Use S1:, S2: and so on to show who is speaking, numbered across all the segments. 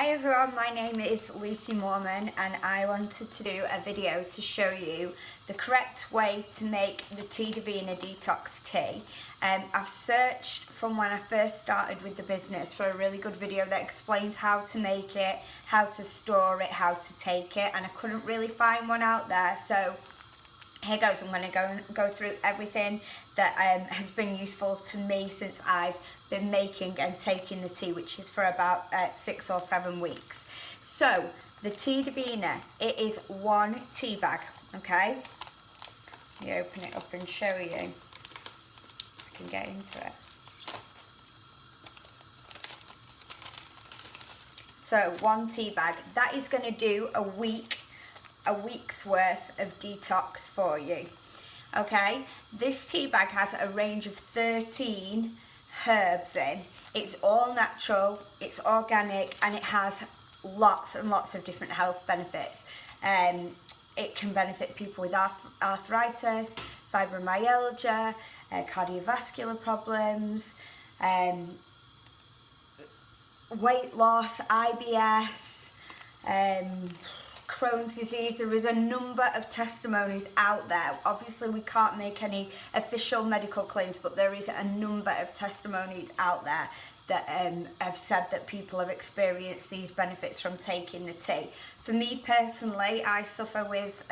S1: Hi everyone, my name is Lucy Mormon and I wanted to do a video to show you the correct way to make the Te Divina detox tea. I've searched from when I first started with the business for a really good video that explains how to make it, how to store it, how to take it, and I couldn't really find one out there, so here goes. I'm going to go through everything that has been useful to me since I've been making and taking the tea, which is for about 6 or 7 weeks. So the Te Divina, it is 1 tea bag, okay? Let me open it up and show you. I can get into it. So 1 tea bag, that is going to do a week's worth of detox for you. Okay, this tea bag has a range of 13 herbs in. It's all natural, it's organic, and it has lots and lots of different health benefits. It can benefit people with arthritis, fibromyalgia, cardiovascular problems, weight loss, IBS, Crohn's disease. There is a number of testimonies out there. Obviously we can't make any official medical claims, but there is a number of testimonies out there that have said that people have experienced these benefits from taking the tea. For me personally, I suffer with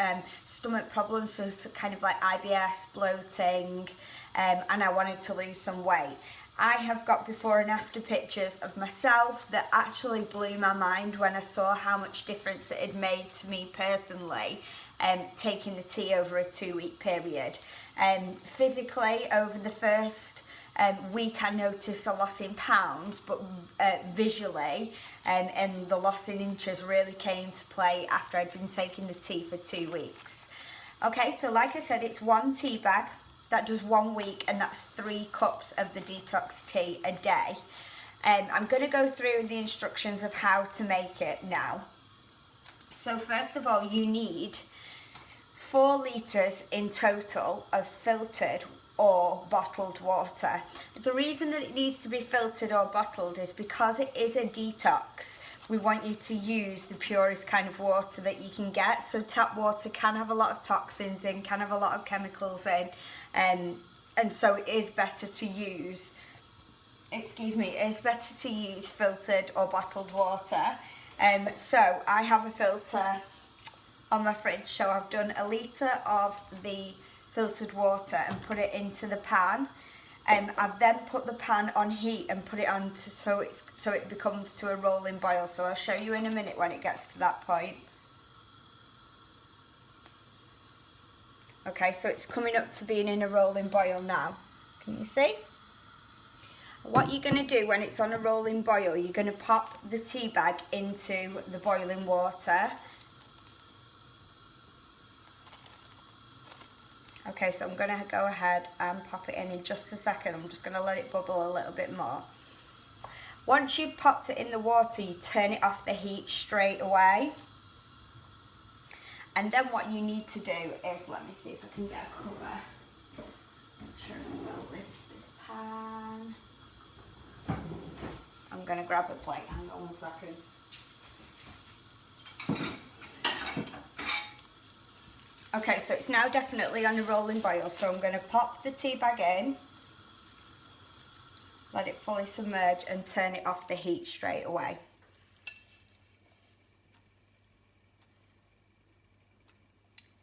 S1: stomach problems, so kind of like IBS, bloating, and I wanted to lose some weight. I have got before and after pictures of myself that actually blew my mind when I saw how much difference it had made to me personally, taking the tea over a 2-week period. Physically, over the first week I noticed a loss in pounds, but visually and the loss in inches really came to play after I'd been taking the tea for 2 weeks. Okay, so like I said, it's 1 tea bag. That does 1 week, and that's 3 cups of the detox tea a day. I'm going to go through the instructions of how to make it now. So first of all, you need 4 litres in total of filtered or bottled water. The reason that it needs to be filtered or bottled is because it is a detox. We want you to use the purest kind of water that you can get. So tap water can have a lot of toxins in, can have a lot of chemicals in, and so it is better to use, it's better to use filtered or bottled water. So I have a filter on my fridge, so I've done 1 litre of the filtered water and put it into the pan. I've then put the pan on heat and put it on so it becomes to a rolling boil. So I'll show you in a minute when it gets to that point. Okay, so it's coming up to being in a rolling boil now. Can you see? What you're going to do when it's on a rolling boil, you're going to pop the tea bag into the boiling water. Okay, so I'm going to go ahead and pop it in just a second. I'm just going to let it bubble a little bit more. Once you've popped it in the water, you turn it off the heat straight away. And then what you need to do is, let me see if I can get a cover. Make sure I've got a lid to this pan. I'm going to grab a plate, hang on 1 second. Okay, so it's now definitely on a rolling boil, so I'm going to pop the tea bag in, let it fully submerge and turn it off the heat straight away.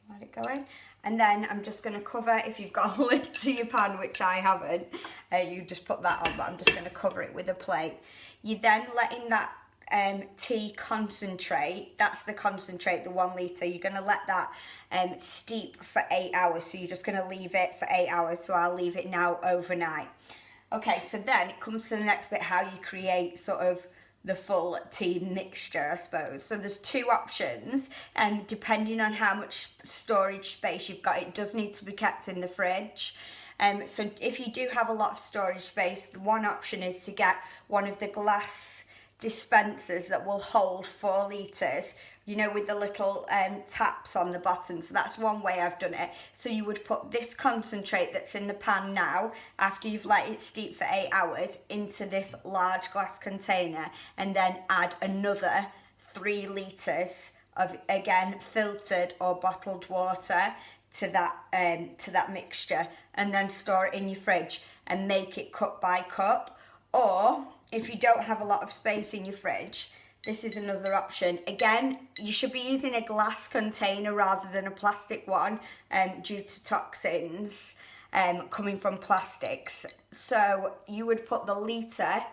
S1: Let it go in, and then I'm just going to cover, if you've got a lid to your pan, which I haven't, you just put that on, but I'm just going to cover it with a plate. You then letting that tea concentrate, that's the concentrate, the 1 litre, you're going to let that steep for 8 hours, so you're just going to leave it for 8 hours, so I'll leave it now overnight. Okay, so then it comes to the next bit, how you create sort of the full tea mixture, I suppose. So there's 2 options, and depending on how much storage space you've got, it does need to be kept in the fridge. So if you do have a lot of storage space, the one option is to get one of the glass dispensers that will hold 4 litres, you know, with the little taps on the bottom. So that's one way I've done it. So you would put this concentrate that's in the pan now, after you've let it steep for 8 hours, into this large glass container, and then add another 3 litres of, again, filtered or bottled water to that mixture, and then store it in your fridge and make it cup by cup. Or if you don't have a lot of space in your fridge, this is another option. Again, you should be using a glass container rather than a plastic one, due to toxins coming from plastics. So you would put the litre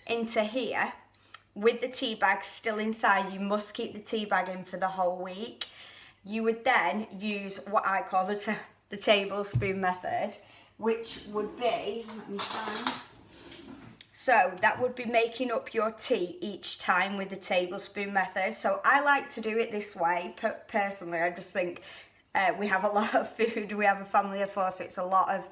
S1: into here with the tea bag still inside. You must keep the tea bag in for the whole week. You would then use what I call the tablespoon method, which would be, let me find. So that would be making up your tea each time with the tablespoon method. So I like to do it this way. Personally, I just think we have a lot of food. We have a family of 4, so it's a lot of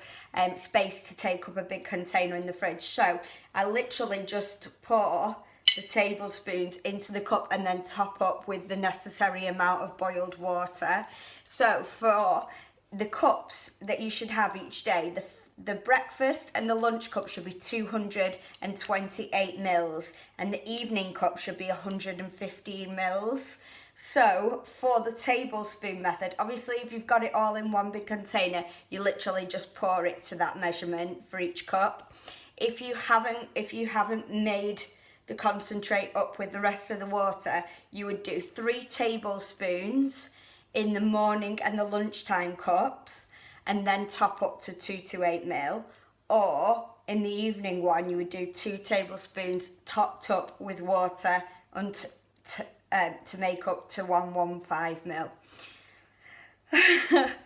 S1: space to take up a big container in the fridge. So I literally just pour the tablespoons into the cup and then top up with the necessary amount of boiled water. So for the cups that you should have each day, the breakfast and the lunch cup should be 228 mils, and the evening cup should be 115 mils. So for the tablespoon method, obviously if you've got it all in one big container, you literally just pour it to that measurement for each cup. If you haven't made the concentrate up with the rest of the water, you would do 3 tablespoons in the morning and the lunchtime cups, and then top up to 228 ml. Or in the evening one, you would do 2 tablespoons topped up with water to make up to 115 ml.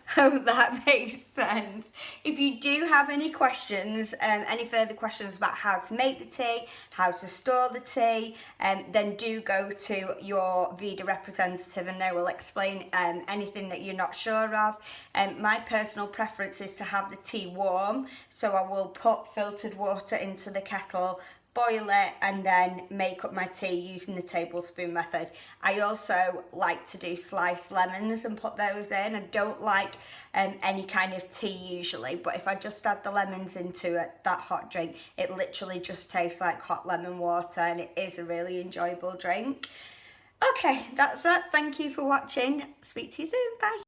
S1: Hope that makes sense. If you do have any questions, any further questions about how to make the tea, how to store the tea, then do go to your Vida representative and they will explain anything that you're not sure of. My personal preference is to have the tea warm, so I will put filtered water into the kettle, boil it, and then make up my tea using the tablespoon method. I also like to do sliced lemons and put those in. I don't like any kind of tea usually, but if I just add the lemons into it, that hot drink, it literally just tastes like hot lemon water, and it is a really enjoyable drink. Okay, that's it. Thank you for watching. Speak to you soon. Bye.